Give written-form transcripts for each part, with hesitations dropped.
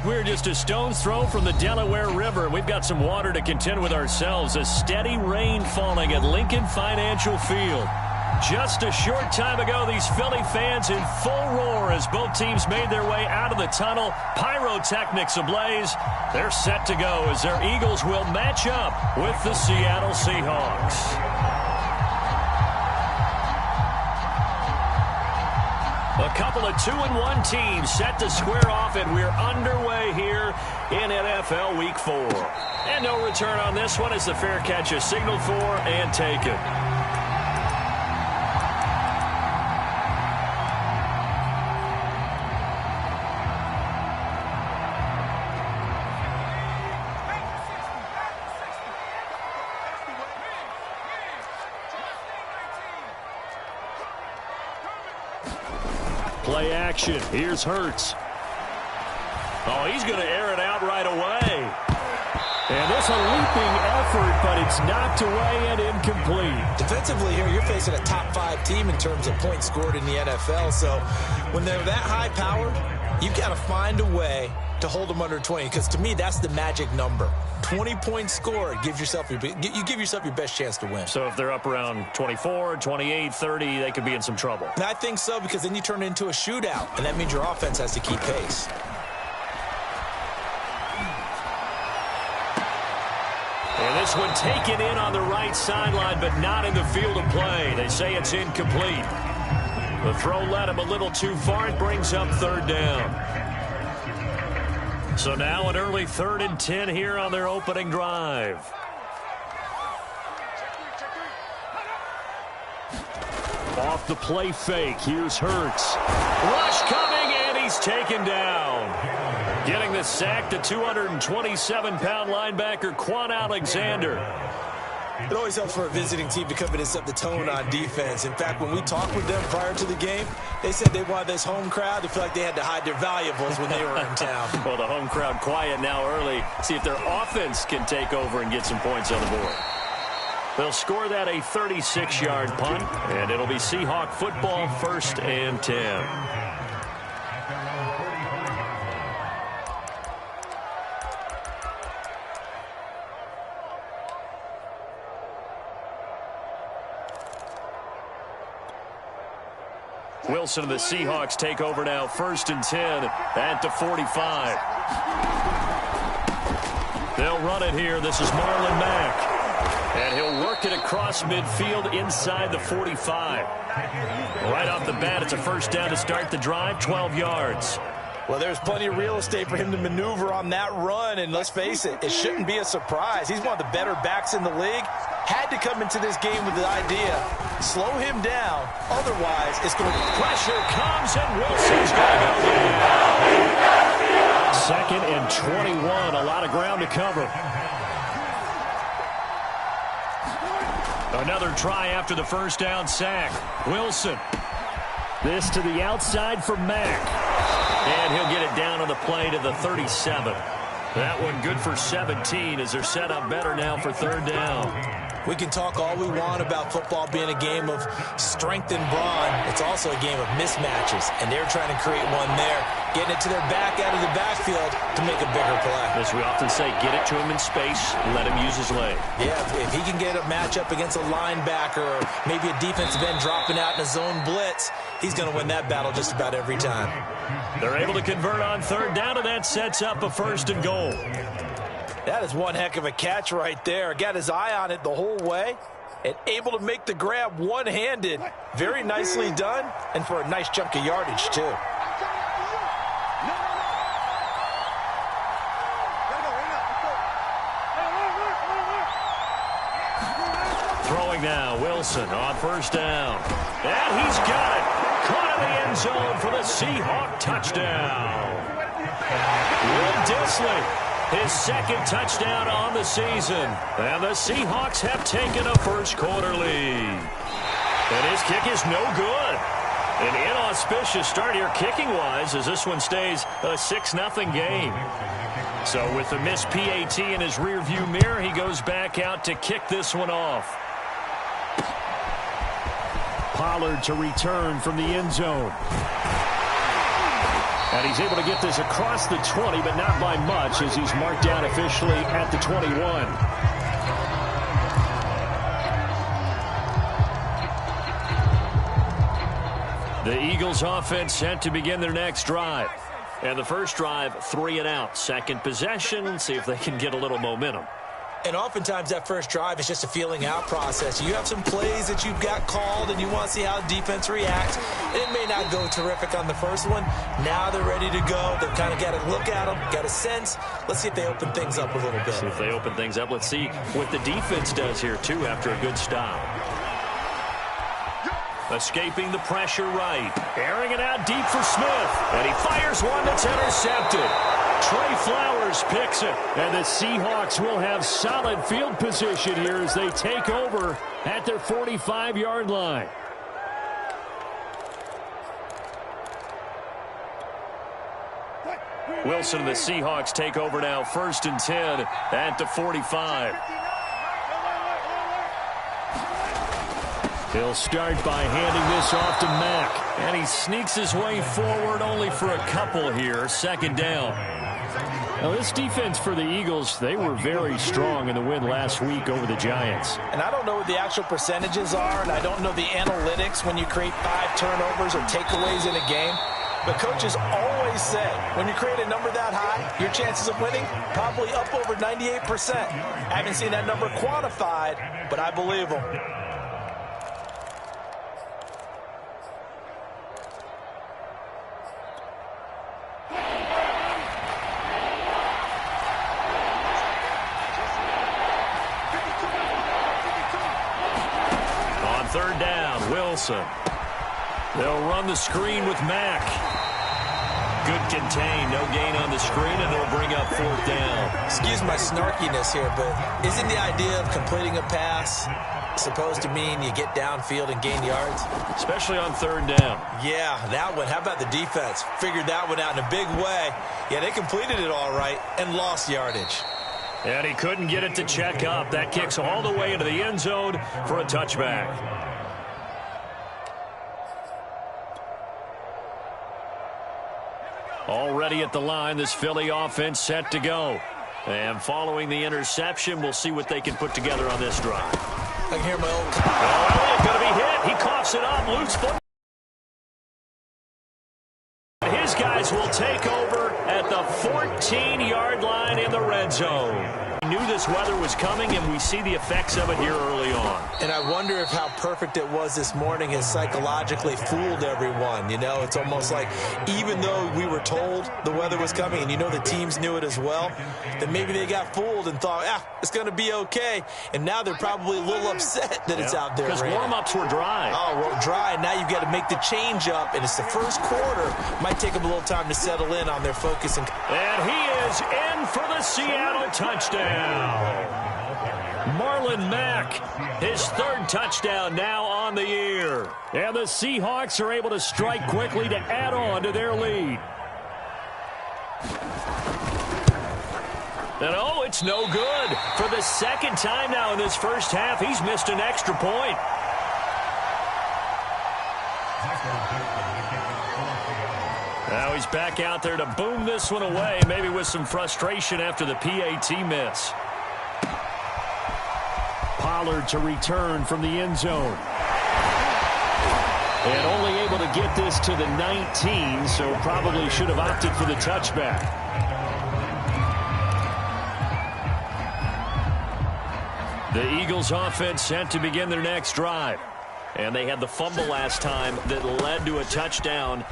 We're just a stone's throw from the Delaware River. We've got some water to contend with ourselves. A steady rain falling at Lincoln Financial Field. Just a short time ago, these Philly fans in full roar as both teams made their way out of the tunnel. Pyrotechnics ablaze. They're set to go as their Eagles will match up with the Seattle Seahawks. A couple of 2-1 teams set to square off, and we're underway here in NFL Week 4. And no return on this one as the fair catch is signaled for and taken. Play action. Here's Hurts. Oh, he's going to air it out right away. And it's a leaping effort, but it's knocked away and incomplete. Defensively here, you're facing a top 5 team in terms of points scored in the NFL. So when they're that high powered, you've got to find a way to hold them under 20. Because to me, that's the magic number. 20 points scored, you give yourself your best chance to win. So if they're up around 24, 28, 30, they could be in some trouble. And I think so, because then you turn it into a shootout, and that means your offense has to keep pace. And this one taken in on the right sideline, but not in the field of play. They say it's incomplete. The throw led him a little too far. It brings up third down. So now an early 3rd and 10 here on their opening drive. Off the play fake. Here's Hurts. Rush coming, and he's taken down. Getting the sack, the 227-pound linebacker, Quan Alexander. It always helps for a visiting team to come in and set the tone on defense. In fact, when we talked with them prior to the game, they said they wanted this home crowd to feel like they had to hide their valuables when they were in town. Well, the home crowd quiet now early. See if their offense can take over and get some points on the board. They'll score that a 36-yard punt, and it'll be Seahawk football, 1st and 10. Wilson and the Seahawks take over now, 1st and 10 at the 45. They'll run it here. This is Marlon Mack. And he'll work it across midfield inside the 45. Right off the bat, it's a 1st down to start the drive, 12 yards. Well, there's plenty of real estate for him to maneuver on that run, and let's face it, it shouldn't be a surprise. He's one of the better backs in the league. Had to come into this game with the idea, slow him down, otherwise it's going to be pressure comes, and Wilson's going to go down. 2nd and 21, a lot of ground to cover. Another try after the 1st down sack. Wilson. This to the outside for Mack. And he'll get it down on the play to the 37. That one good for 17 as they're set up better now for 3rd down. We can talk all we want about football being a game of strength and brawn. It's also a game of mismatches, and they're trying to create one there, getting it to their back out of the backfield to make a bigger play. As we often say, get it to him in space, let him use his leg. Yeah, if he can get a matchup against a linebacker or maybe a defensive end dropping out in a zone blitz, he's going to win that battle just about every time. They're able to convert on 3rd down, and that sets up a 1st and goal. That is one heck of a catch right there. Got his eye on it the whole way and able to make the grab one-handed. Very nicely done, and for a nice chunk of yardage, too. Throwing now, Wilson on 1st down. And he's got it. Caught in the end zone for the Seahawk touchdown. Will Disley. His 2nd touchdown on the season. And the Seahawks have taken a 1st quarter lead. And his kick is no good. An inauspicious start here kicking-wise as this one stays a 6-0 game. So with the missed PAT in his rearview mirror, he goes back out to kick this one off. Pollard to return from the end zone. And he's able to get this across the 20, but not by much, as he's marked down officially at the 21. The Eagles offense set to begin their next drive. And the first drive, 3 and out. Second possession, see if they can get a little momentum. And oftentimes that first drive is just a feeling out process. You have some plays that you've got called and you want to see how the defense reacts. It may not go terrific on the first one. Now they're ready to go. They've kind of got to look at them, got a sense. Let's see if they open things up a little bit. See if they open things up. Let's see what the defense does here, too, after a good stop. Escaping the pressure right. Airing it out deep for Smith. And he fires one that's intercepted. Trey Flowers picks it. And the Seahawks will have solid field position here as they take over at their 45-yard line. Wilson and the Seahawks take over now, 1st and 10 at the 45. He'll start by handing this off to Mack. And he sneaks his way forward only for a couple here. 2nd down. Now, this defense for the Eagles, they were very strong in the win last week over the Giants. And I don't know what the actual percentages are, and I don't know the analytics when you create 5 turnovers or takeaways in a game. But coaches always say, when you create a number that high, your chances of winning probably up over 98%. I haven't seen that number quantified, but I believe them. On 3rd down, Wilson. They'll run the screen with Mack. Good contain, no gain on the screen, and it'll bring up 4th down. Excuse my snarkiness here, but isn't the idea of completing a pass supposed to mean you get downfield and gain yards? Especially on 3rd down. Yeah, that one. How about the defense? Figured that one out in a big way. Yeah, they completed it all right and lost yardage. And he couldn't get it to check up. That kicks all the way into the end zone for a touchback. Already at the line, this Philly offense set to go. And following the interception, we'll see what they can put together on this drive. I can hear my own. Oh, Elliott going to be hit. He coughs it up. Loose foot. His guys will take over at the 14-yard line in the red zone. We knew this weather was coming, and we see the effects of it here early on. And I wonder if how perfect it was this morning has psychologically fooled everyone. You know, it's almost like even though we were told the weather was coming, and you know the teams knew it as well, that maybe they got fooled and thought, it's going to be okay. And now they're probably a little upset that it's out there. Because warm-ups were dry. Oh, well, dry. Now you've got to make the change up, and it's the first quarter. Might take them a little time to settle in on their focus. And he is in for the Seattle touchdown. Marlon Mack, his 3rd touchdown now on the year. And the Seahawks are able to strike quickly to add on to their lead. And it's no good. For the 2nd time now in this first half, he's missed an extra point. Now he's back out there to boom this one away, maybe with some frustration after the PAT miss. Pollard to return from the end zone. And only able to get this to the 19, so probably should have opted for the touchback. The Eagles offense set to begin their next drive. And they had the fumble last time that led to a touchdown.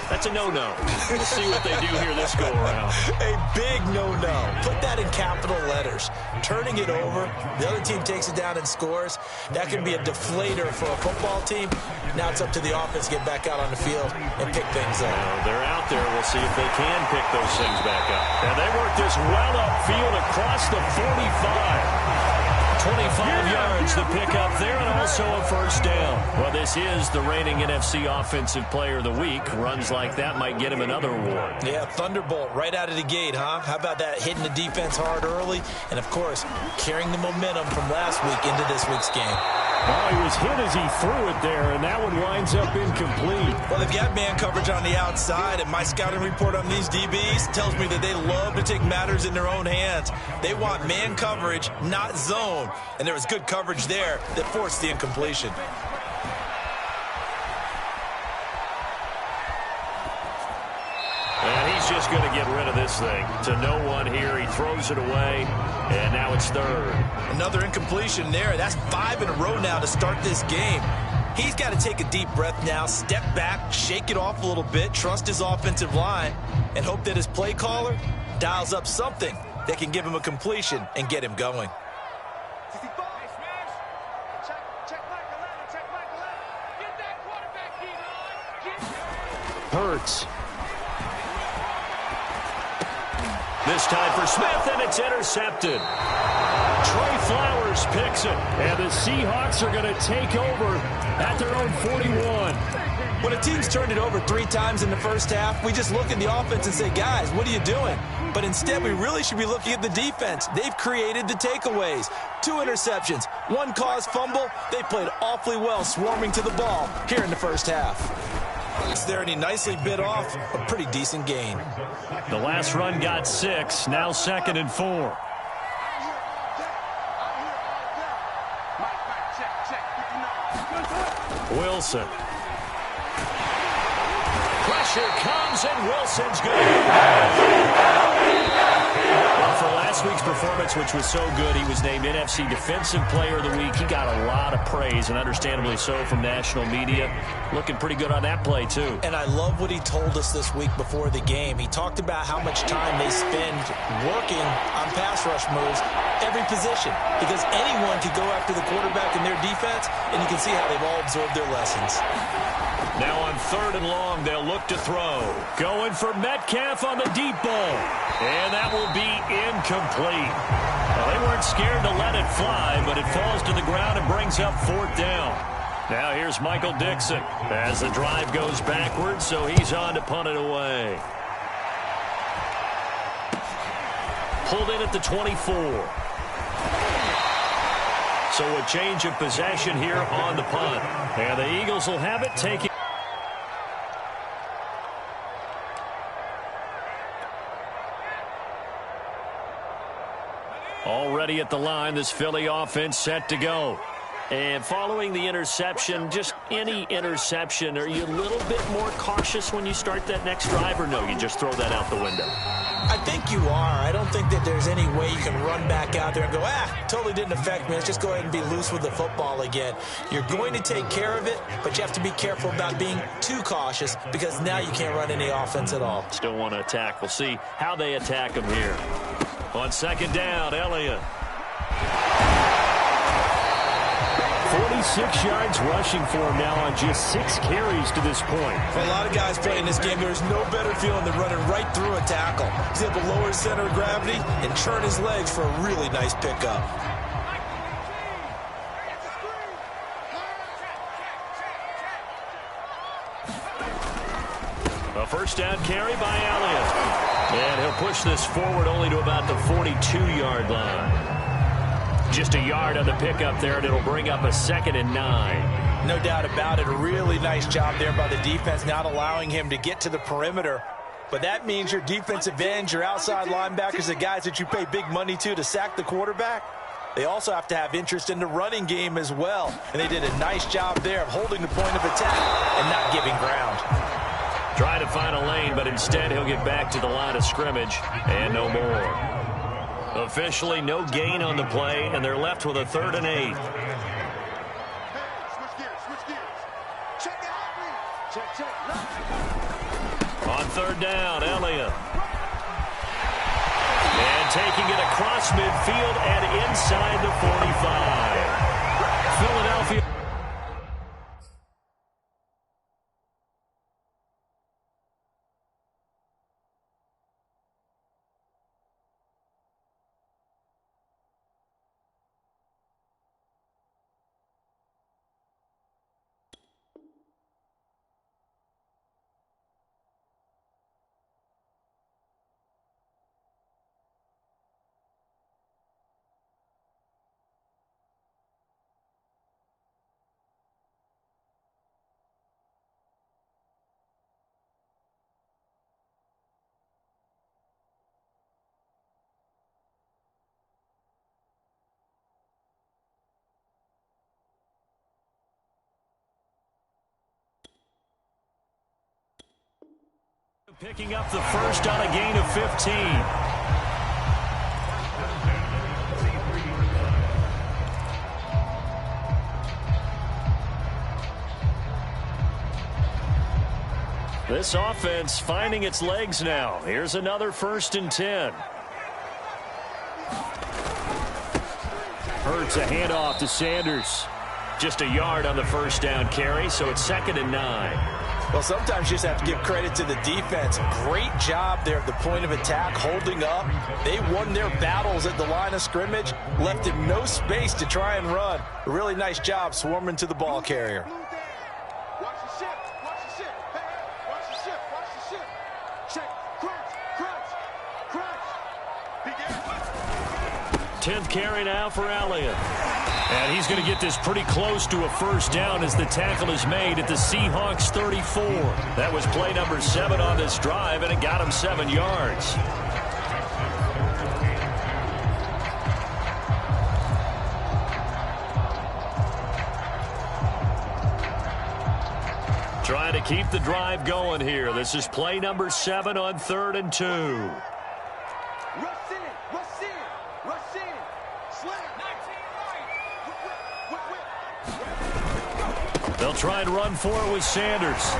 That's a no-no. We'll see what they do here this go-around. A big no-no. Put that in capital letters. Turning it over, the other team takes it down and scores. That can be a deflator for a football team. Now it's up to the offense to get back out on the field and pick things up. They're out there. We'll see if they can pick those things back up. And they work this well upfield across the 45. 25 yards to pick up there, and also a 1st down. Well, this is the reigning NFC Offensive Player of the Week. Runs like that might get him another award. Yeah, Thunderbolt right out of the gate, huh? How about that, hitting the defense hard early, and, of course, carrying the momentum from last week into this week's game. Oh, he was hit as he threw it there, and that one winds up incomplete. Well, they've got man coverage on the outside, and my scouting report on these DBs tells me that they love to take matters in their own hands. They want man coverage, not zone, and there was good coverage there that forced the incompletion. And he's just going to get rid of this thing. To no one here, he throws it away, and now it's third. Another incompletion there. That's 5 in a row now to start this game. He's got to take a deep breath now, step back, shake it off a little bit, trust his offensive line, and hope that his play caller dials up something that can give him a completion and get him going. Hurts. This time for Smith, and it's intercepted. Trey Flowers picks it, and the Seahawks are going to take over at their own 41. When a team's turned it over 3 times in the first half, we just look at the offense and say, guys, what are you doing? But instead, we really should be looking at the defense. They've created the takeaways. 2 interceptions, 1 caused fumble. They played awfully well swarming to the ball here in the first half. There, and he nicely bit off a pretty decent gain. The last run got 6, now 2nd and 4. Wilson. Pressure comes, and Wilson's good. Well, for last week's performance, which was so good, he was named NFC Defensive Player of the Week. He got a lot of praise, and understandably so, from national media. Looking pretty good on that play, too. And I love what he told us this week before the game. He talked about how much time they spend working on pass rush moves, every position, because anyone could go after the quarterback in their defense, and you can see how they've all absorbed their lessons. Now on 3rd and long, they'll look to throw. Going for Metcalf on the deep ball. And that will be incomplete. Well, they weren't scared to let it fly, but it falls to the ground and brings up 4th down. Now here's Michael Dixon as the drive goes backwards, so he's on to punt it away. Pulled in at the 24. So a change of possession here on the punt. And the Eagles will have it, taking. Already at the line, this Philly offense set to go. And following the interception, just any interception, are you a little bit more cautious when you start that next drive, or no, you just throw that out the window? I think you are. I don't think that there's any way you can run back out there and go, totally didn't affect me. Let's just go ahead and be loose with the football again. You're going to take care of it, but you have to be careful about being too cautious because now you can't run any offense at all. Still want to attack. We'll see how they attack him here. On 2nd down, Elliott. 46 yards rushing for him now on just 6 carries to this point. For a lot of guys playing this game, there's no better feeling than running right through a tackle. He's able to lower his center of gravity and turn his legs for a really nice pickup. A 1st down carry by Elliott. And he'll push this forward only to about the 42-yard line. Just a yard on the pickup there, and it'll bring up a 2nd and 9. No doubt about it. A really nice job there by the defense, not allowing him to get to the perimeter. But that means your defensive ends, your outside linebackers, the guys that you pay big money to sack the quarterback, they also have to have interest in the running game as well. And they did a nice job there of holding the point of attack and not giving ground. Trying to find a lane, but instead he'll get back to the line of scrimmage and no more. Officially no gain on the play, and they're left with a 3rd and 8. On 3rd down, Elliott. And taking it across midfield and inside the 45. Philadelphia. Picking up the first on a gain of 15. This offense finding its legs now. Here's another 1st and 10. Hurts a handoff to Sanders. Just a yard on the 1st down carry, so it's 2nd and 9. Well, sometimes you just have to give credit to the defense. Great job there at the point of attack, holding up. They won their battles at the line of scrimmage, left him no space to try and run. A really nice job swarming to the ball carrier. Watch the ship. Watch the ship. Hey, watch the ship. Watch the ship. Check. Crunch. Crunch. Crunch. 10th carry now for Elliott. And he's going to get this pretty close to a 1st down as the tackle is made at the Seahawks 34. That was play number 7 on this drive, and it got him 7 yards. Trying to keep the drive going here. This is play number 7 on 3rd and 2. Rush in. Rush in. Rush in. Slam. 19 right. They'll try and run for it with Sanders.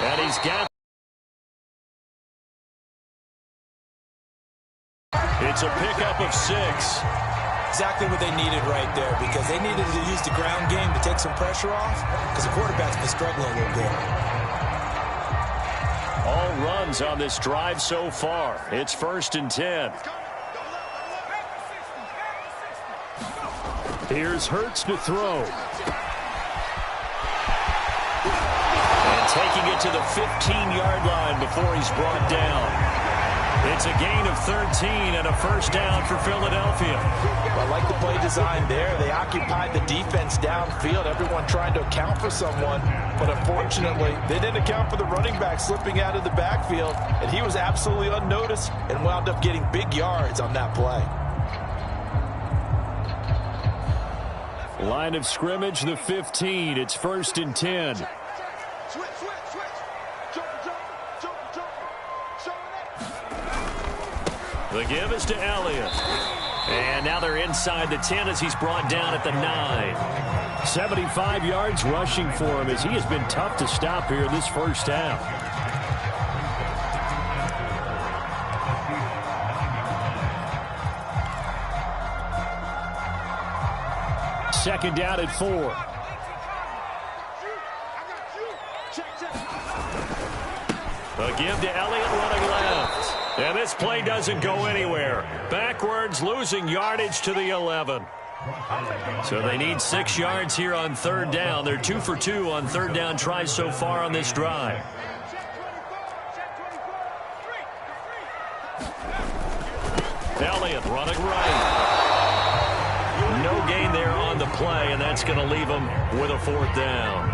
And he's got. It's a pickup of 6. Exactly what they needed right there, because they needed to use the ground game to take some pressure off, because the quarterback's been struggling a little bit. All runs on this drive so far. It's 1st and 10. Here's Hurts to throw. And taking it to the 15-yard line before he's brought down. It's a gain of 13 and a 1st down for Philadelphia. Well, I like the play design there. They occupied the defense downfield, everyone trying to account for someone. But unfortunately, they didn't account for the running back slipping out of the backfield, and he was absolutely unnoticed and wound up getting big yards on that play. Line of scrimmage, the 15. It's 1st and 10. Switch. Joker. The give is to Elliott. And now they're inside the 10 as he's brought down at the 9. 75 yards rushing for him as he has been tough to stop here this 1st half. Second down at 4. A give to Elliott running left. And this play doesn't go anywhere. Backwards, losing yardage to the 11. So they need 6 yards here on 3rd down. They're 2 for 2 on 3rd down tries so far on this drive. Elliott running right. No gain there on the play, and that's going to leave him with a 4th down.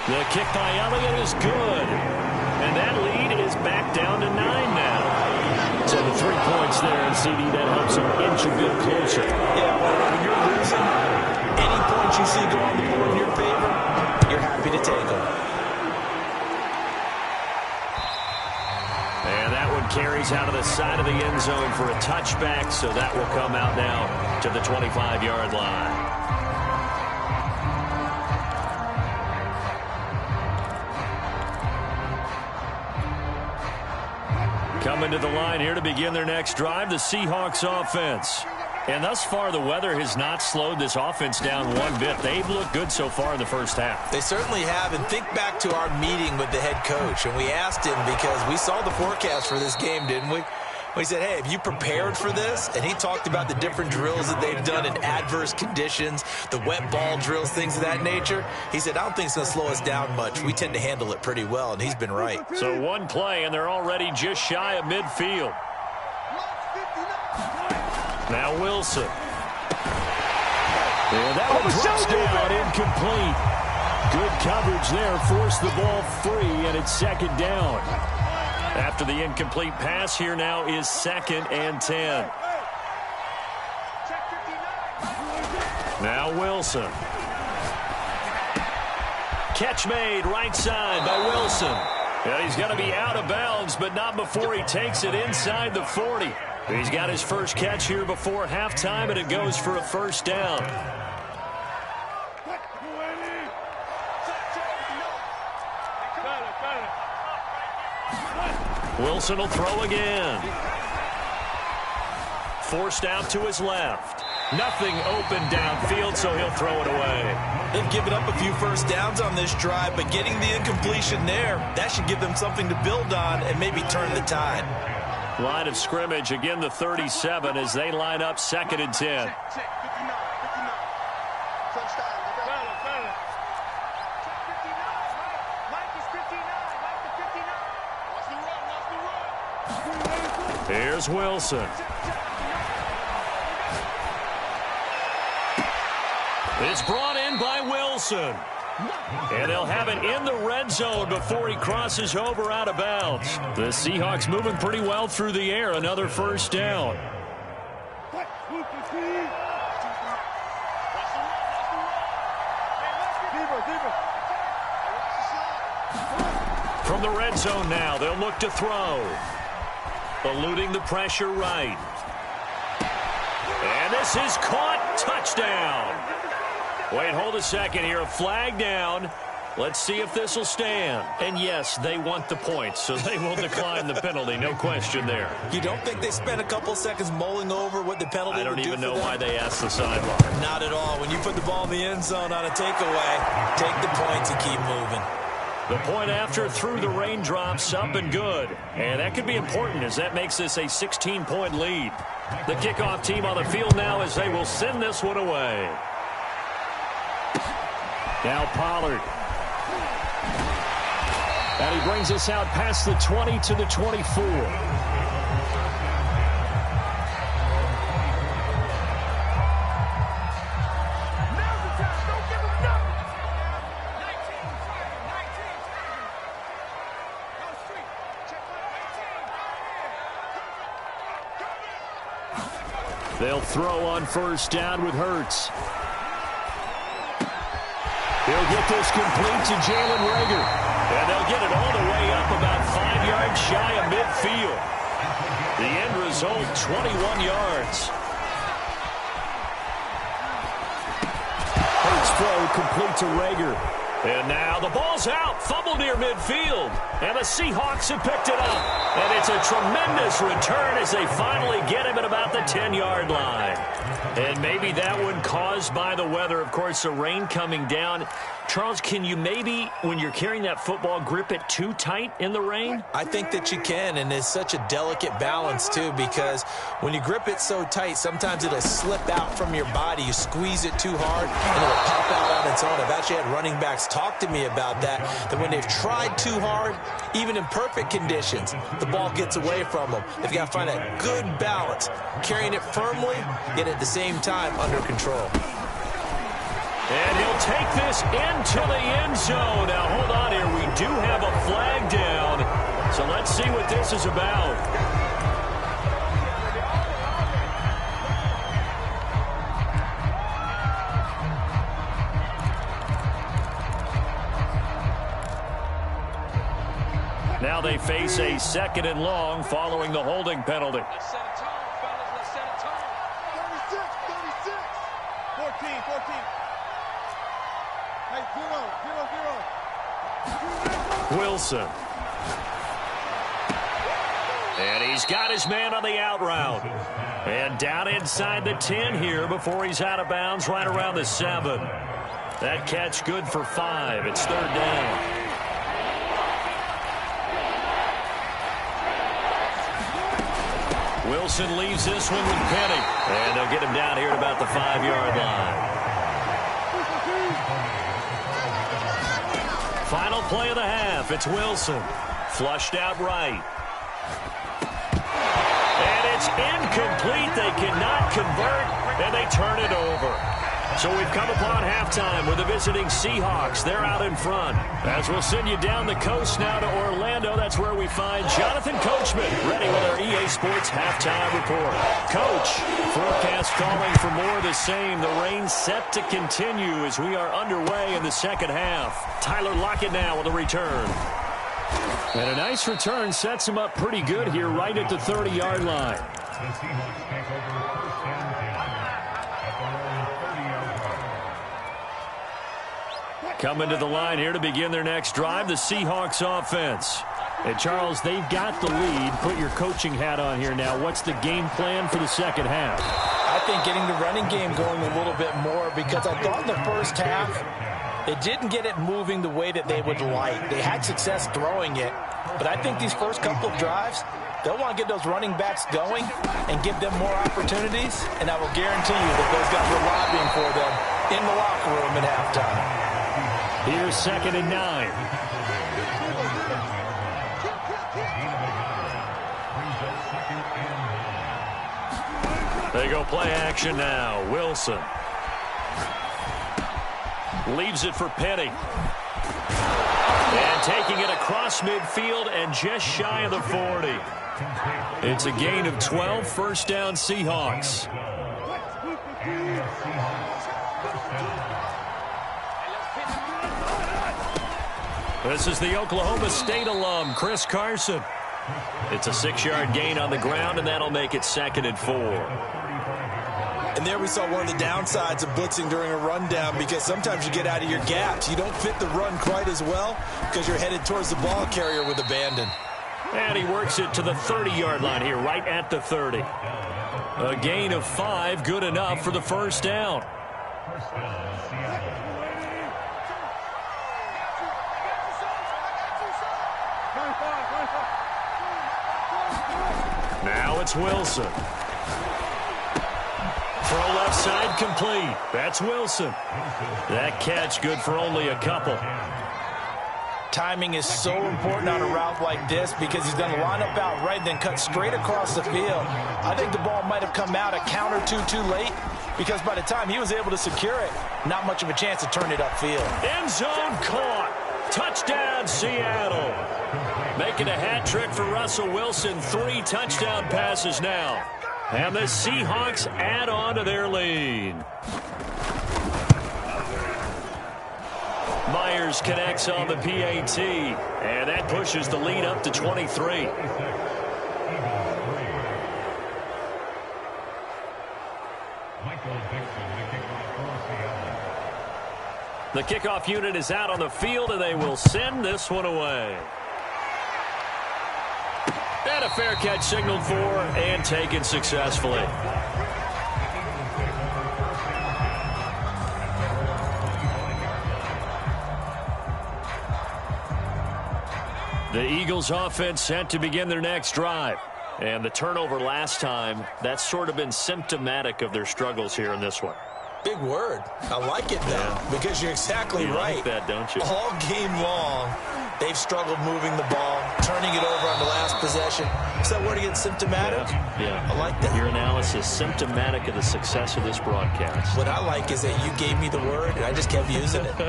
The kick by Elliott is good. And that lead is back down to 9 now. So the 3 points there, and CD, that helps him inch a bit closer. Yeah, well, when you're losing, any points you see go on the board in your favor, you're happy to take them. And that one carries out of the side of the end zone for a touchback, so that will come out now to the 25-yard line. Coming to the line here to begin their next drive, the Seahawks offense. And thus far, the weather has not slowed this offense down one bit. They've looked good so far in the 1st half. They certainly have. And think back to our meeting with the head coach. And we asked him, because we saw the forecast for this game, didn't we? We said, hey, have you prepared for this? And he talked about the different drills that they've done in adverse conditions, the wet ball drills, things of that nature. He said, I don't think it's going to slow us down much. We tend to handle it pretty well, and he's been right. So one play, and they're already just shy of midfield. Now Wilson. And that one drops down, incomplete. Good coverage there, forced the ball free, and it's second down. After the incomplete pass, here now is 2nd and 10. Now Wilson. Catch made, right side by Wilson. And he's going to be out of bounds, but not before he takes it inside the 40. He's got his first catch here before halftime, and it goes for a first down. Wilson will throw again. Forced out to his left. Nothing open downfield, so he'll throw it away. They've given up a few first downs on this drive, but getting the incompletion there, that should give them something to build on and maybe turn the tide. Line of scrimmage, again the 37 as they line up 2nd and 10. Here's Wilson. It's brought in by Wilson. And they'll have it in the red zone before he crosses over out of bounds. The Seahawks moving pretty well through the air. Another first down. From the red zone now, they'll look to throw. Eluding the pressure right. And this is caught. Touchdown. Wait, hold a second here. A flag down. Let's see if this will stand. And yes, they want the points, so they will decline the penalty. No question there. You don't think they spent a couple seconds mulling over what the penalty would do? I don't even know why they asked the sideline. Not at all. When you put the ball in the end zone on a takeaway, take the points and keep moving. The point after through the raindrops, up and good. And that could be important as that makes this a 16-point lead. The kickoff team on the field now as they will send this one away. Now Pollard. And he brings us out past the 20 to the 24. They'll throw on first down with Hurts. He'll get this complete to Jalen Reagor. And they'll get it all the way up about 5 yards shy of midfield. The end result, 21 yards. Hurts throw complete to Reagor. And now the ball's out, fumble near midfield. And the Seahawks have picked it up. And it's a tremendous return as they finally get him at about the 10-yard line. And maybe that one caused by the weather. Of course, the rain coming down. Charles, can you maybe, when you're carrying that football, grip it too tight in the rain? I think that you can, and it's such a delicate balance, too, because when you grip it so tight, sometimes it'll slip out from your body. You squeeze it too hard, and it'll pop out on its own. I've actually had running backs talk to me about that when they've tried too hard, even in perfect conditions, the ball gets away from them. They've got to find a good balance, carrying it firmly, yet at the same time under control. And he'll take this into the end zone. Now, hold on here. We do have a flag down. So let's see what this is about. Now they face a 2nd and long following the holding penalty. Let's set a tone, fellas. Let's set a tone. 36, 36. 14, 14. Hey, 0, 0, 0. Wilson. And he's got his man on the out route. And down inside the 10 here before he's out of bounds right around the 7. That catch good for 5. It's 3rd down. Wilson leaves this one with Penny. And they'll get him down here at about the 5-yard line. Final play of the half. It's Wilson. Flushed out right. And it's incomplete. They cannot convert, and they turn it over. So we've come upon halftime with the visiting Seahawks. They're out in front. As we'll send you down the coast now to Orlando, that's where we find Jonathan Coachman, ready with our EA Sports halftime report. Coach, forecast calling for more of the same. The rain set to continue as we are underway in the second half. Tyler Lockett now with a return. And a nice return sets him up pretty good here right at the 30-yard line. Coming to the line here to begin their next drive, the Seahawks offense. And, Charles, they've got the lead. Put your coaching hat on here now. What's the game plan for the second half? I think getting the running game going a little bit more, because I thought in the first half they didn't get it moving the way that they would like. They had success throwing it, but I think these first couple of drives, they'll want to get those running backs going and give them more opportunities, and I will guarantee you that those guys were lobbying for them in the locker room at halftime. Here's 2nd and 9. They go play action now. Wilson leaves it for Penny. And taking it across midfield and just shy of the 40. It's a gain of 12, first down Seahawks. This is the Oklahoma State alum, Chris Carson. It's a 6-yard gain on the ground, and that'll make it 2nd and 4. And there we saw one of the downsides of blitzing during a rundown, because sometimes you get out of your gaps. You don't fit the run quite as well because you're headed towards the ball carrier with abandon. And he works it to the 30-yard line here, right at the 30. A gain of 5, good enough for the first down. Now it's Wilson. Throw left side complete. That's Wilson. That catch good for only a couple. Timing is so important on a route like this, because he's going to line up out right and then cut straight across the field. I think the ball might have come out a count or two too late, because by the time he was able to secure it, not much of a chance to turn it upfield. End zone caught. Touchdown, Seattle. Making a hat trick for Russell Wilson. 3 touchdown passes now. And the Seahawks add on to their lead. Myers connects on the PAT. And that pushes the lead up to 23. The kickoff unit is out on the field, and they will send this one away. And a fair catch signaled for and taken successfully. The Eagles offense set to begin their next drive. And the turnover last time, that's sort of been symptomatic of their struggles here in this one. Big word. I like it, though, because you're exactly right. You like that, don't you? All game long, they've struggled moving the ball, turning it over on the last possession. Is that word again, symptomatic? Yeah. I like that. Your analysis, symptomatic of the success of this broadcast. What I like is that you gave me the word, and I just kept using it.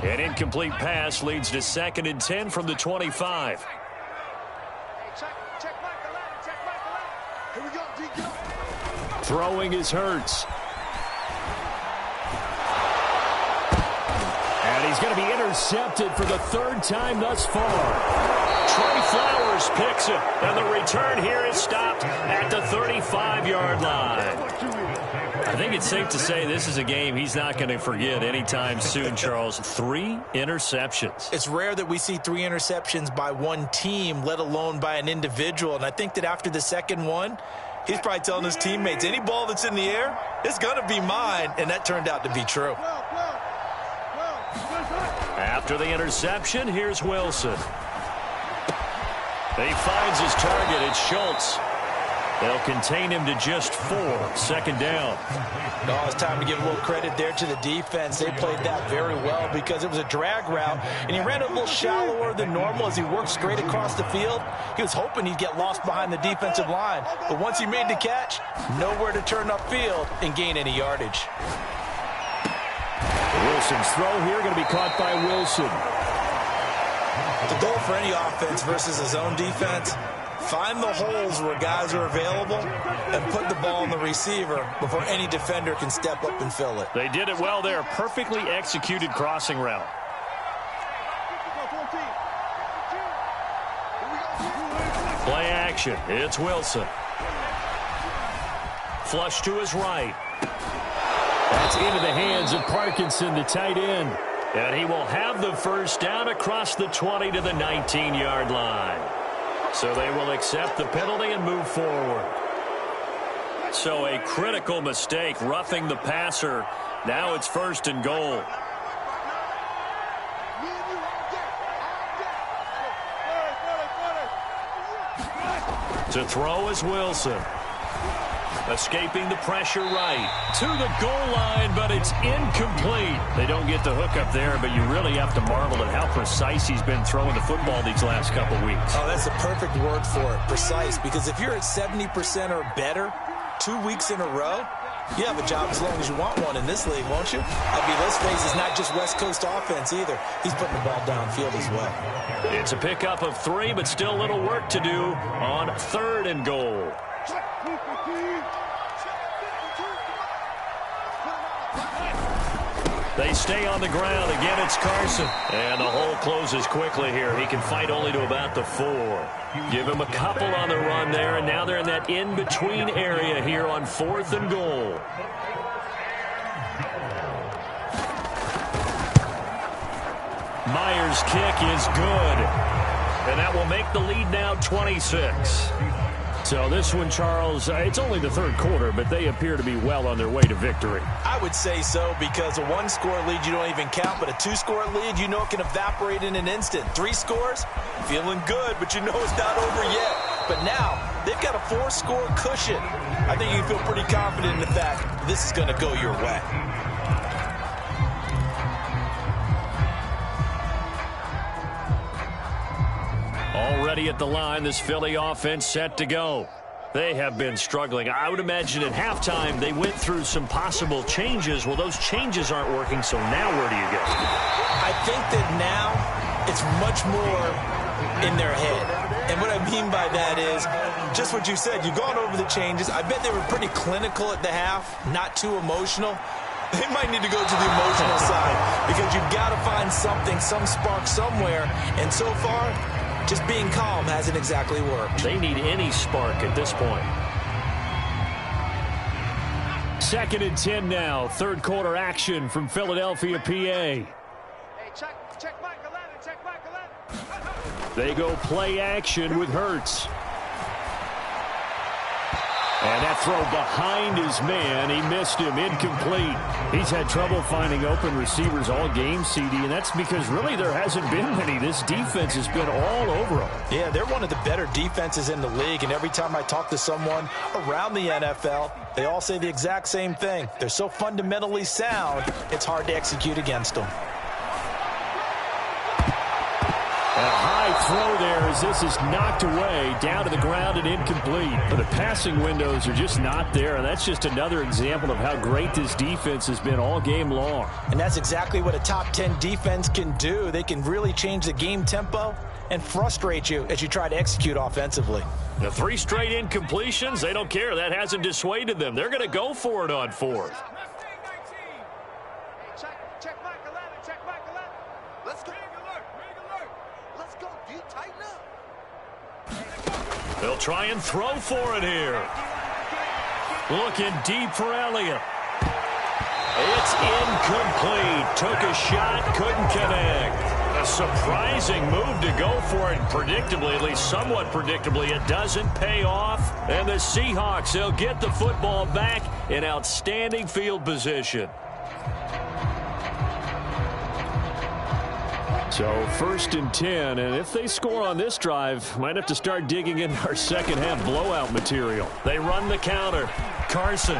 An incomplete pass leads to 2nd and 10 from the 25. Throwing is Hurts. And he's going to be intercepted for the 3rd time thus far. Trey Flowers picks it, and the return here is stopped at the 35-yard line. I think it's safe to say this is a game he's not going to forget anytime soon, Charles. 3 interceptions. It's rare that we see 3 interceptions by one team, let alone by an individual. And I think that after the second one, he's probably telling his teammates, any ball that's in the air, it's going to be mine. And that turned out to be true. After the interception, here's Wilson. He finds his target. It's Schultz. They'll contain him to just 4. 2nd down. Oh, it's time to give a little credit there to the defense. They played that very well because it was a drag route, and he ran a little shallower than normal as he worked straight across the field. He was hoping he'd get lost behind the defensive line, but once he made the catch, nowhere to turn upfield and gain any yardage. Wilson's throw here going to be caught by Wilson. The goal for any offense versus a zone defense, find the holes where guys are available and put the ball on the receiver before any defender can step up and fill it. They did it well there. Perfectly executed crossing route. Play action. It's Wilson. Flush to his right. That's into the hands of Parkinson, the tight end. And he will have the 1st down across the 20 to the 19-yard line. So they will accept the penalty and move forward. So a critical mistake, roughing the passer. Now it's 1st and goal. To throw is Wilson. Escaping the pressure right. To the goal line, but it's incomplete. They don't get the hook up there, but you really have to marvel at how precise he's been throwing the football these last couple weeks. Oh, that's the perfect word for it, precise, because if you're at 70% or better 2 weeks in a row, you have a job as long as you want one in this league, won't you? I mean, let's face it, it's not just West Coast offense either. He's putting the ball downfield as well. It's a pickup of 3, but still a little work to do on 3rd and goal. They stay on the ground. Again, it's Carson. And the hole closes quickly here. He can fight only to about the 4. Give him a couple on the run there, and now they're in that in-between area here on 4th and goal. Myers' kick is good. And that will make the lead now 26. So this one, Charles, it's only the 3rd quarter, but they appear to be well on their way to victory. I would say so, because a 1-score lead you don't even count, but a 2-score lead, you know it can evaporate in an instant. 3 scores, feeling good, but you know it's not over yet. But now, they've got a 4-score cushion. I think you can feel pretty confident in the fact this is going to go your way. Already at the line, this Philly offense set to go. They have been struggling. I would imagine at halftime they went through some possible changes. Well, those changes aren't working, so now where do you go? I think that now it's much more in their head. And what I mean by that is just what you said. You've gone over the changes. I bet they were pretty clinical at the half, not too emotional. They might need to go to the emotional side because you've got to find something, some spark somewhere. And so far, just being calm hasn't exactly worked. They need any spark at this point. 2nd and 10 now. 3rd quarter action from Philadelphia, PA. Hey, check Mike 11, check Mike 11. They go play action with Hurts. And that throw behind his man. He missed him. Incomplete. He's had trouble finding open receivers all game, CD, and that's because really there hasn't been many. This defense has been all over them. Yeah, they're one of the better defenses in the league, and every time I talk to someone around the NFL, they all say the exact same thing. They're so fundamentally sound, it's hard to execute against them. A high throw there as this is knocked away, down to the ground and incomplete. The passing windows are just not there, and that's just another example of how great this defense has been all game long. And that's exactly what a top 10 defense can do. They can really change the game tempo and frustrate you as you try to execute offensively. The 3 straight incompletions, they don't care. That hasn't dissuaded them. They're going to go for it on 4th. Check Mike 11, check Mike 11. Let's go. Let's go. Do you tighten up? They'll try and throw for it here. Looking deep for Elliott. It's incomplete. Took a shot, couldn't connect. A surprising move to go for it. Predictably, at least somewhat predictably, it doesn't pay off. And the Seahawks, they'll get the football back in outstanding field position. So 1st and 10, and if they score on this drive, might have to start digging in our second half blowout material. They run the counter. Carson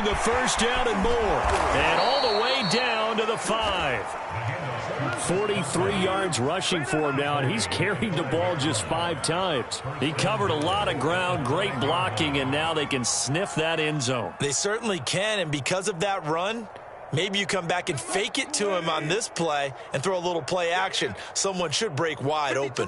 the first down and more. And all the way down to the 5. 43 yards rushing for him now, and he's carried the ball just 5 times. He covered a lot of ground, great blocking, and now they can sniff that end zone. They certainly can, and because of that run, maybe you come back and fake it to him on this play and throw a little play action. Someone should break wide open.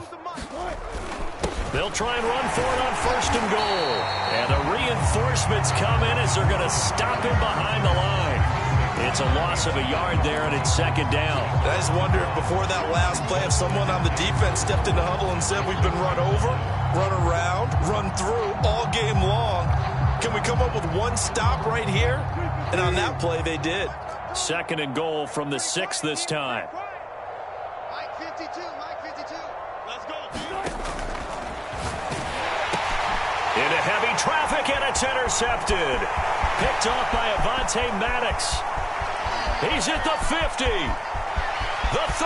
They'll try and run for it on 1st and goal. And the reinforcements come in as they're going to stop him behind the line. It's a loss of a yard there, and it's 2nd down. I just wonder if before that last play, if someone on the defense stepped in the huddle and said, we've been run over, run around, run through all game long. Can we come up with one stop right here? And on that play, they did. 2nd and goal from the 6 this time. Mike 52. Let's go. Into heavy traffic, and it's intercepted. Picked off by Avonte Maddox. He's at the 50, the 30,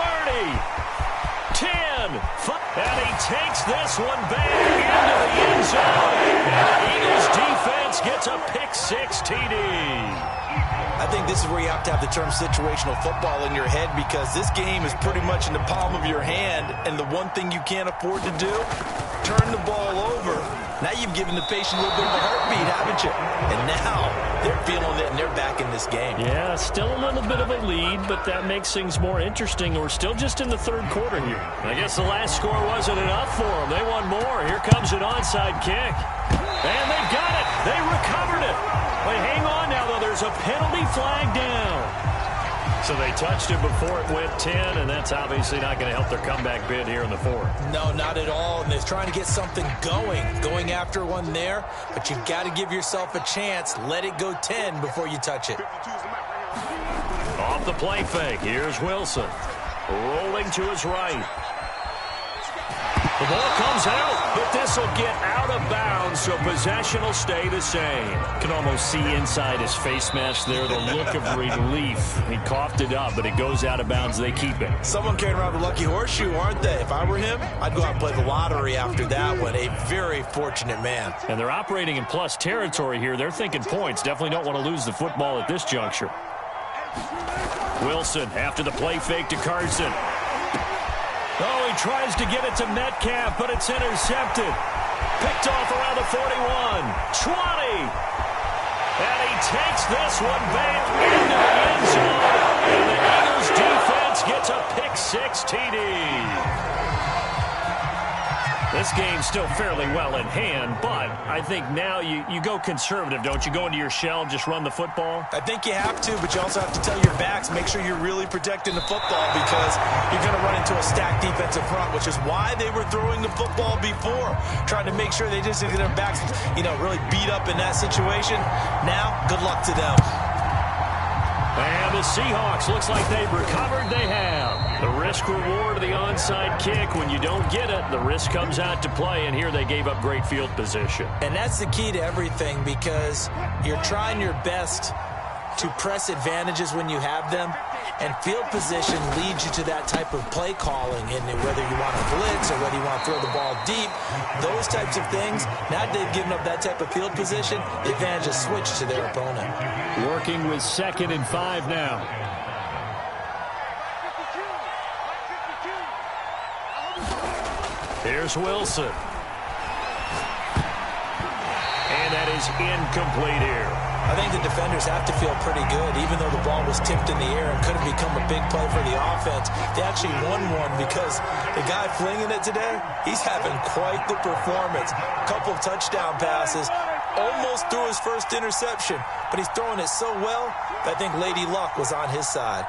10, and he takes this one back into the end zone. And the Eagles defense gets a pick-6 TD. I think this is where you have to have the term situational football in your head, because this game is pretty much in the palm of your hand, and the one thing you can't afford to do, turn the ball over. Now you've given the patient a little bit of a heartbeat, haven't you? And now they're feeling it, and they're back in this game. Yeah, still a little bit of a lead, but that makes things more interesting. We're still just in the 3rd quarter here. I guess the last score wasn't enough for them. They want more. Here comes an onside kick. And they've got it. They recovered it. But hang on now, though. There's a penalty flag down. So they touched it before it went 10, and that's obviously not going to help their comeback bid here in the 4th. No, not at all. And they're trying to get something going after one there. But you've got to give yourself a chance. Let it go 10 before you touch it. Off the play fake, here's Wilson. Rolling to his right. The ball comes out, but this will get out of bounds, so possession will stay the same. You can almost see inside his face mask there the look of relief. He coughed it up, but it goes out of bounds. They keep it. Someone carrying around the lucky horseshoe, aren't they? If I were him, I'd go out and play the lottery after that one. A very fortunate man. And they're operating in plus territory here. They're thinking points. Definitely don't want to lose the football at this juncture. Wilson after the play fake to Carson. Oh, he tries to get it to Metcalf, but it's intercepted. Picked off around the 41, 20. And he takes this one back into the end zone. And the Eagles defense gets a pick-6 TD. This game's still fairly well in hand, but I think now you go conservative, don't you? Go into your shell and just run the football? I think you have to, but you also have to tell your backs, make sure you're really protecting the football, because you're going to run into a stacked defensive front, which is why they were throwing the football before, trying to make sure they just get their backs, really beat up in that situation. Now, good luck to them. And the Seahawks, looks like they've recovered. They have. The risk reward of the onside kick. When you don't get it, the risk comes out to play, and here they gave up great field position. And that's the key to everything, because you're trying your best to press advantages when you have them, and field position leads you to that type of play calling, and whether you want to blitz or whether you want to throw the ball deep, those types of things. Now they've given up that type of field position, the advantage is switched to their opponent. Working with 2nd and 5 now. Here's Wilson. And that is incomplete here. I think the defenders have to feel pretty good, even though the ball was tipped in the air and could have become a big play for the offense. They actually won one because the guy flinging it today, he's having quite the performance. A couple of touchdown passes, almost threw his first interception, but he's throwing it so well that I think Lady Luck was on his side.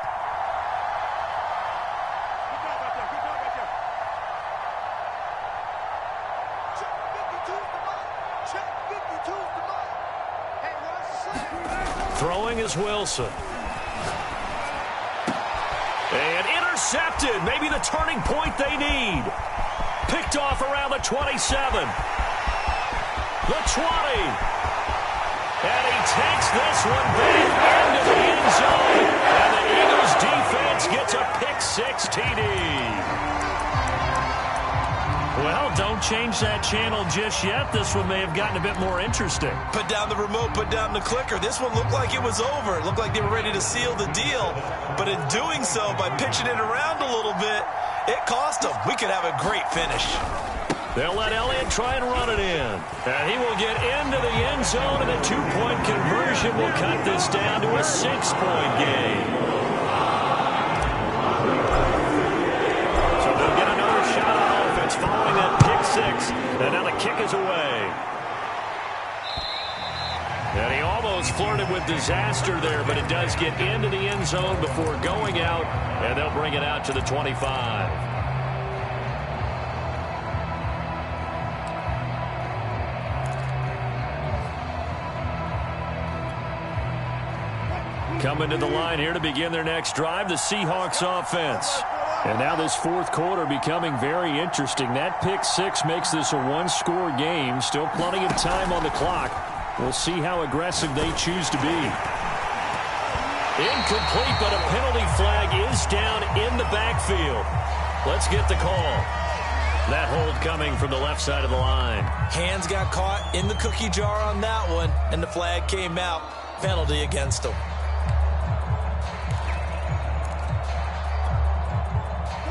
Throwing is Wilson. And intercepted. Maybe the turning point they need. Picked off around the 27. The 20. And he takes this one back into the end zone. And the Eagles defense gets a pick-six TD. Well, don't change that channel just yet. This one may have gotten a bit more interesting. Put down the remote, put down the clicker. This one looked like it was over. It looked like they were ready to seal the deal. But in doing so, by pitching it around a little bit, it cost them. We could have a great finish. They'll let Elliott try and run it in. And he will get into the end zone, and a two-point conversion will cut this down to a 6-point game. So they'll get another shot on offense following that pick-six. And now the kick is away. And he almost flirted with disaster there, but it does get into the end zone before going out, and they'll bring it out to the 25. Coming to the line here to begin their next drive, the Seahawks offense. And now this fourth quarter becoming very interesting. That pick-six makes this a one-score game. Still plenty of time on the clock. We'll see how aggressive they choose to be. Incomplete, but a penalty flag is down in the backfield. Let's get the call. That hold coming from the left side of the line. Hands got caught in the cookie jar on that one, and the flag came out. Penalty against them.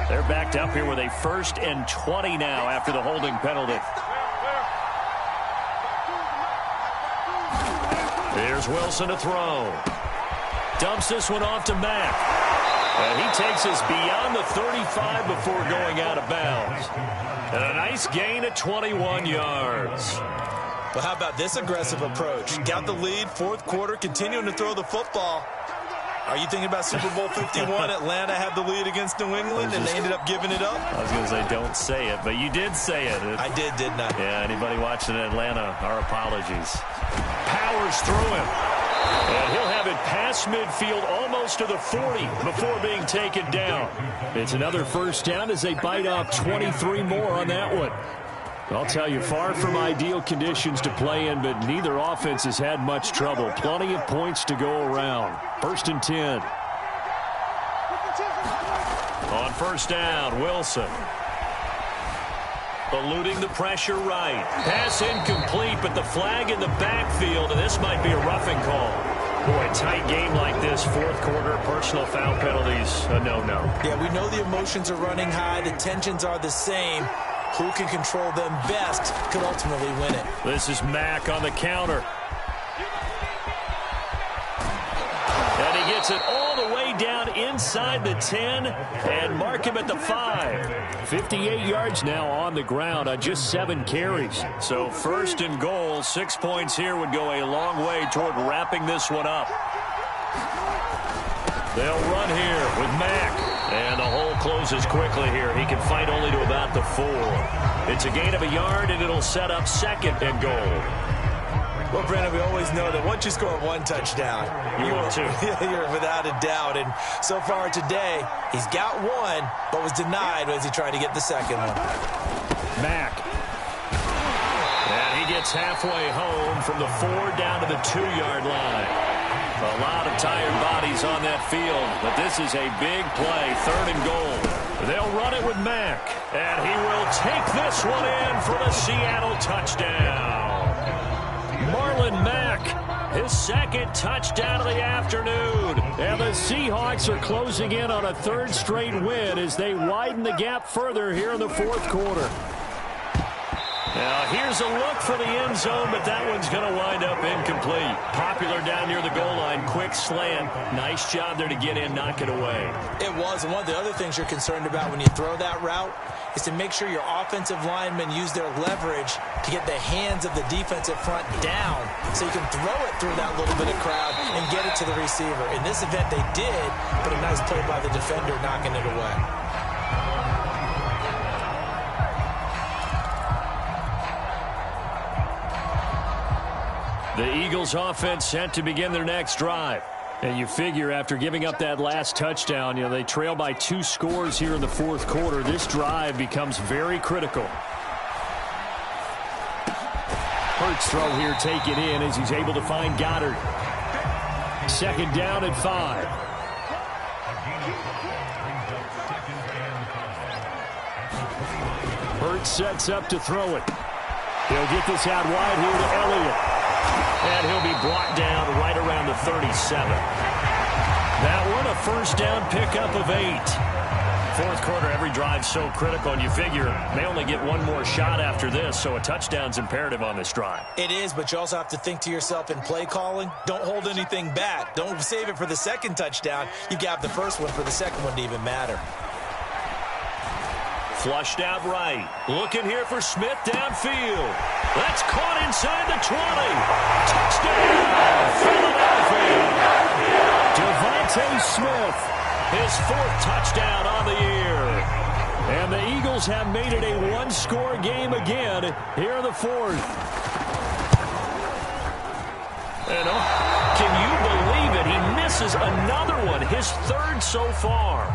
They're backed up here with a 1st and 20 now after the holding penalty. Here's Wilson to throw. Dumps this one off to Mack. And he takes us beyond the 35 before going out of bounds. And a nice gain of 21 yards. Well, how about this aggressive approach? Got the lead, fourth quarter, continuing to throw the football. Are you thinking about Super Bowl 51? Atlanta had the lead against New England, and they ended up giving it up? I was going to say, don't say it, but you did say it. I did, didn't I? Yeah, anybody watching Atlanta, our apologies. Powers through him. And he'll have it past midfield almost to the 40 before being taken down. It's another first down as they bite off 23 more on that one. I'll tell you, far from ideal conditions to play in, but neither offense has had much trouble. Plenty of points to go around. 1st and 10. On first down, Wilson. Eluding the pressure right. Pass incomplete, but the flag in the backfield, and this might be a roughing call. Boy, a tight game like this, fourth quarter, personal foul penalties, a no-no. Yeah, we know the emotions are running high. The tensions are the same. Who can control them best could ultimately win it. This is Mack on the counter. And he gets it all the way down inside the 10 and mark him at the 5. 58 yards now on the ground on just 7 carries. So 1st and goal, 6 points here would go a long way toward wrapping this one up. They'll run here with Mack. And the hole closes quickly here. He can fight only to about the 4. It's a gain of a yard, and it'll set up 2nd and goal. Well, Brandon, we always know that once you score one touchdown, you're without a doubt. And so far today, he's got one, but was denied as he tried to get the second one. Mack. And he gets halfway home from the 4 down to the 2-yard line. A lot of tired bodies on that field, but this is a big play, 3rd and goal. They'll run it with Mack, and he will take this one in for the Seattle touchdown. Marlon Mack, his 2nd touchdown of the afternoon. And the Seahawks are closing in on a 3rd straight win as they widen the gap further here in the fourth quarter. Now, here's a look for the end zone, but that one's going to wind up incomplete. Popular down near the goal line. Quick slant. Nice job there to get in, knock it away. It was. And one of the other things you're concerned about when you throw that route is to make sure your offensive linemen use their leverage to get the hands of the defensive front down so you can throw it through that little bit of crowd and get it to the receiver. In this event, they did, but a nice play by the defender knocking it away. The Eagles offense set to begin their next drive. And you figure after giving up that last touchdown, they trail by 2 scores here in the fourth quarter. This drive becomes very critical. Hurts throw here taken in as he's able to find Goddard. 2nd down and 5. Hurts sets up to throw it. He'll get this out wide here to Elliott. And he'll be brought down right around the 37. That one, a first down pickup of 8. Fourth quarter, every drive so critical, and you figure they only get one more shot after this, so a touchdown's imperative on this drive. It is, but you also have to think to yourself in play calling, don't hold anything back. Don't save it for the second touchdown. You got the first one for the second one to even matter. Flushed out right. Looking here for Smith downfield. That's caught inside the 20. Touchdown, Philadelphia. Devontae Smith, his 4th touchdown on the year. And the Eagles have made it a one-score game again here in the 4th. And can you believe it? He misses another one, his 3rd so far.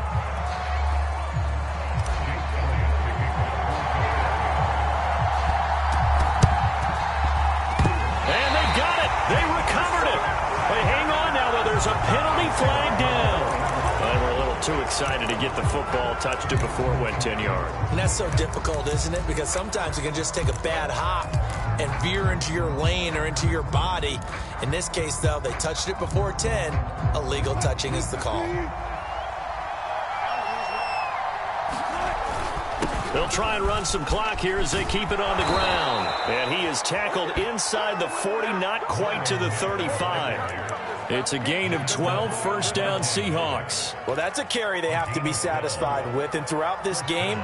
There's a penalty flag down. Well, we're a little too excited to get the football, touched it before it went 10 yards. And that's so difficult, isn't it? Because sometimes you can just take a bad hop and veer into your lane or into your body. In this case, though, they touched it before 10. Illegal touching is the call. They'll try and run some clock here as they keep it on the ground. And he is tackled inside the 40, not quite to the 35. It's a gain of 12, first down Seahawks. Well, that's a carry they have to be satisfied with. And throughout this game,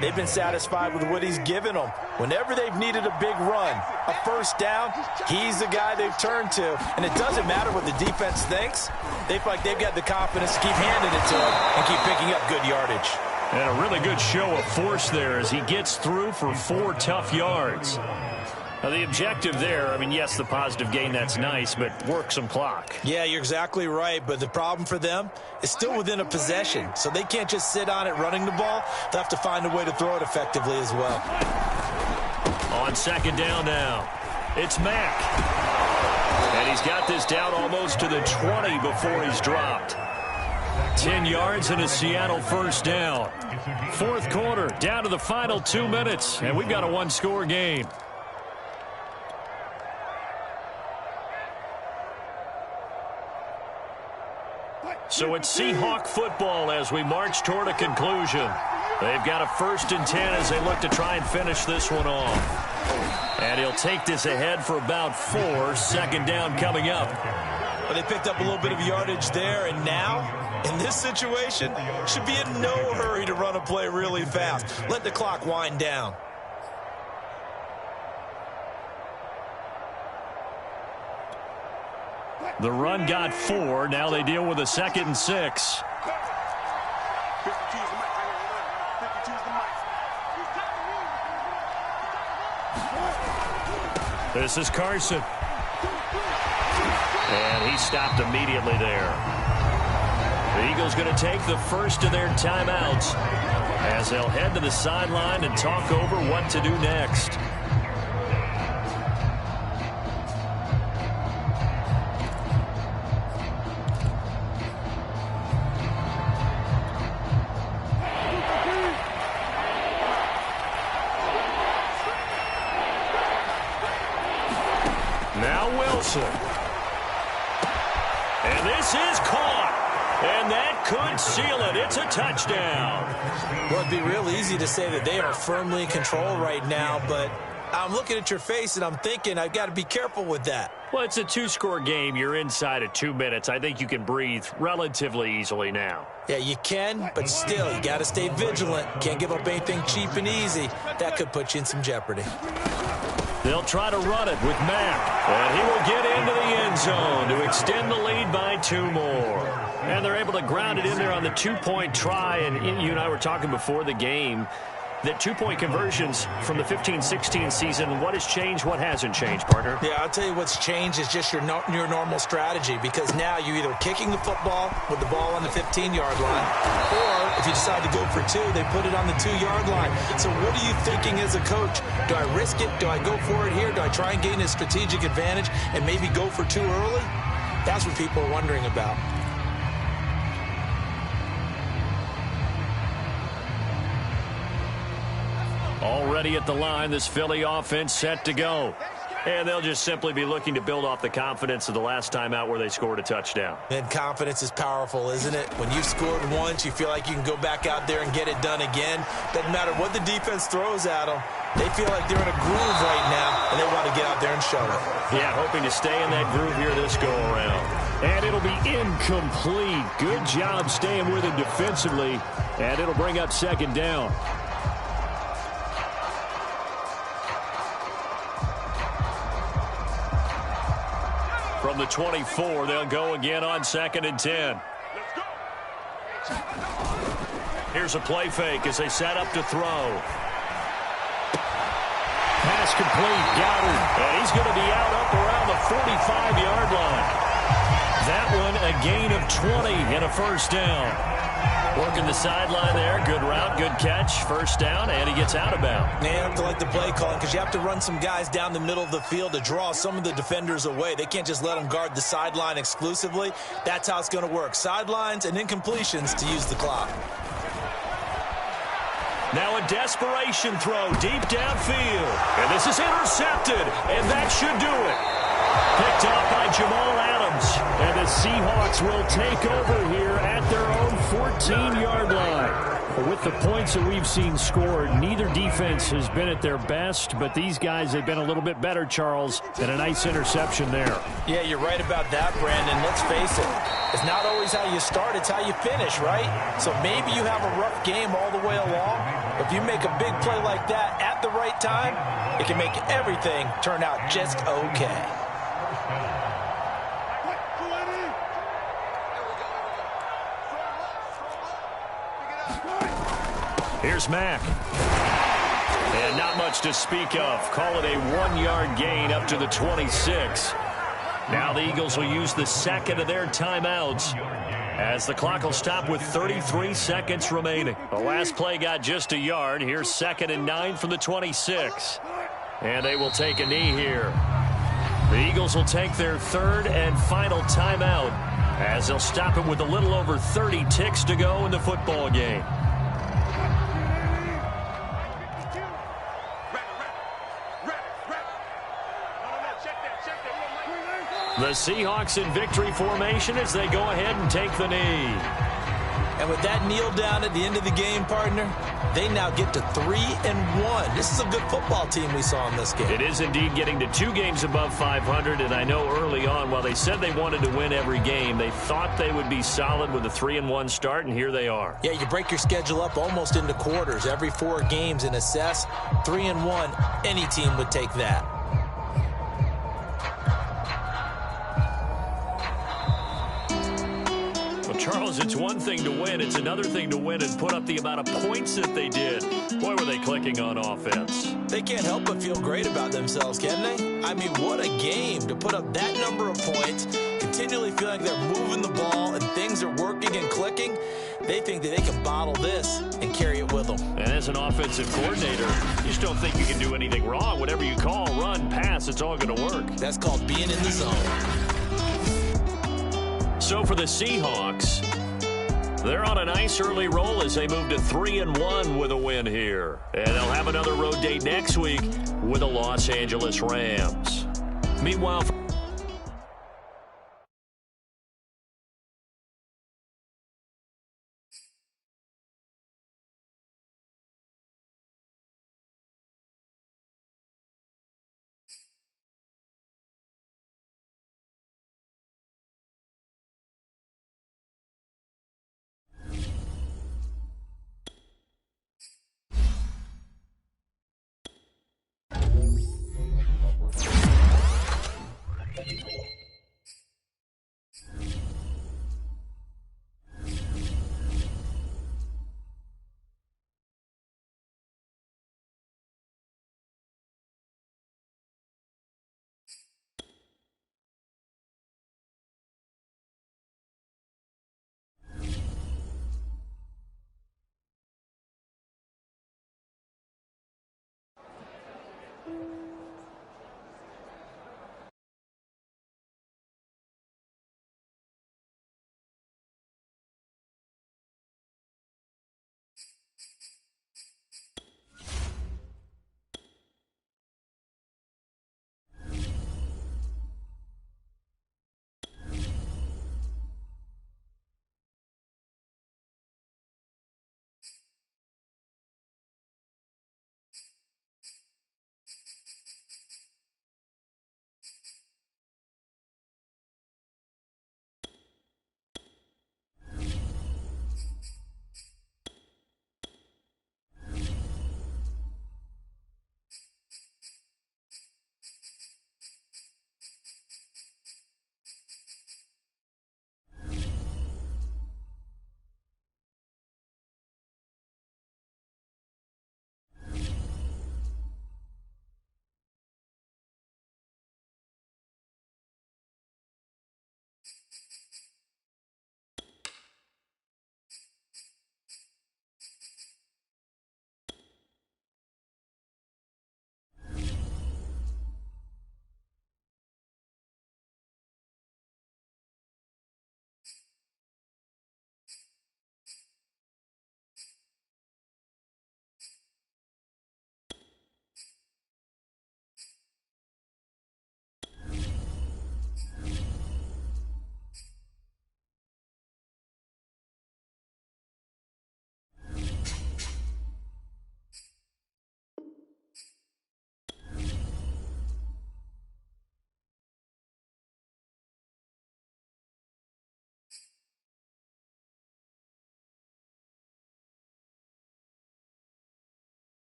they've been satisfied with what he's given them. Whenever they've needed a big run, a first down, he's the guy they've turned to. And it doesn't matter what the defense thinks. They feel like they've got the confidence to keep handing it to him and keep picking up good yardage. And a really good show of force there as he gets through for 4 tough yards. Now, the objective there, I mean, yes, the positive gain, that's nice, but work some clock. Yeah, you're exactly right, but the problem for them is still within a possession, so they can't just sit on it running the ball. They'll have to find a way to throw it effectively as well. On second down now, it's Mack. And he's got this down almost to the 20 before he's dropped. 10 yards and a Seattle first down. Fourth quarter, down to the final 2 minutes, and we've got a one-score game. So it's Seahawk football as we march toward a conclusion. They've got a 1st and 10 as they look to try and finish this one off. And he'll take this ahead for about 4. Second down coming up. Well, they picked up a little bit of yardage there, and now, in this situation, should be in no hurry to run a play really fast. Let the clock wind down. The run got 4. Now they deal with a 2nd and 6. This is Carson. And he stopped immediately there. The Eagles going to take the first of their timeouts as they'll head to the sideline and talk over what to do next. Now Wilson. And this is caught. And that could seal it. It's a touchdown. Well, it'd be real easy to say that they are firmly in control right now, but I'm looking at your face and I'm thinking I've got to be careful with that. Well, it's a 2-score game. You're inside of 2 minutes. I think you can breathe relatively easily now. Yeah, you can, but still, you got to stay vigilant. Can't give up anything cheap and easy. That could put you in some jeopardy. They'll try to run it with Mack. And he will get into the end zone to extend the lead by 2 more. And they're able to ground it in there on the 2-point try. And you and I were talking before the game that 2-point conversions from the 15-16 season, what has changed, what hasn't changed, partner? Yeah, I'll tell you what's changed is just your normal strategy, because now you're either kicking the football with the ball on the 15-yard line, or if you decide to go for 2, they put it on the 2-yard line. So what are you thinking as a coach? Do I risk it? Do I go for it here? Do I try and gain a strategic advantage and maybe go for 2 early? That's what people are wondering about. Already at the line, this Philly offense set to go. And they'll just simply be looking to build off the confidence of the last time out where they scored a touchdown. And confidence is powerful, isn't it? When you've scored once, you feel like you can go back out there and get it done again. Doesn't matter what the defense throws at them. They feel like they're in a groove right now, and they want to get out there and show it. Yeah, hoping to stay in that groove here this go-around. And it'll be incomplete. Good job staying with him defensively, and it'll bring up second down. From the 24, they'll go again on 2nd and 10. Here's a play fake as they set up to throw. Pass complete, got him. And he's going to be out up around the 45-yard line. That one a gain of 20 and a first down. Working the sideline there. Good route, good catch. First down, and he gets out of bounds. You have to like the play calling because you have to run some guys down the middle of the field to draw some of the defenders away. They can't just let them guard the sideline exclusively. That's how it's going to work. Sidelines and incompletions to use the clock. Now a desperation throw deep downfield. And this is intercepted, and that should do it. Picked off by Jamal Adams. And the Seahawks will take over here at their own 14-yard line. With the points that we've seen scored, neither defense has been at their best, but these guys have been a little bit better, Charles, and a nice interception there. Yeah, you're right about that, Brandon. Let's face it. It's not always how you start, it's how you finish, right? So maybe you have a rough game all the way along. If you make a big play like that at the right time, it can make everything turn out just okay. Here's Mack. And not much to speak of. Call it a 1-yard gain up to the 26. Now the Eagles will use the second of their timeouts as the clock will stop with 33 seconds remaining. The last play got just a yard. Here's 2nd and 9 from the 26. And they will take a knee here. The Eagles will take their third and final timeout as they'll stop it with a little over 30 ticks to go in the football game. The Seahawks in victory formation as they go ahead and take the knee. And with that kneel down at the end of the game, partner, they now get to 3-1. This is a good football team we saw in this game. It is indeed getting to 2 games above 500, and I know early on, while they said they wanted to win every game, they thought they would be solid with a 3-1 start, and here they are. Yeah, you break your schedule up almost into quarters, every 4 games, and assess 3-1. Any team would take that. Charles, it's one thing to win. It's another thing to win and put up the amount of points that they did. Boy, were they clicking on offense. They can't help but feel great about themselves, can they? I mean, what a game to put up that number of points, continually feeling like they're moving the ball and things are working and clicking. They think that they can bottle this and carry it with them. And as an offensive coordinator, you just don't think you can do anything wrong. Whatever you call, run, pass, it's all going to work. That's called being in the zone. So for the Seahawks, they're on a nice early roll as they move to 3-1 with a win here. And they'll have another road date next week with the Los Angeles Rams. Meanwhile,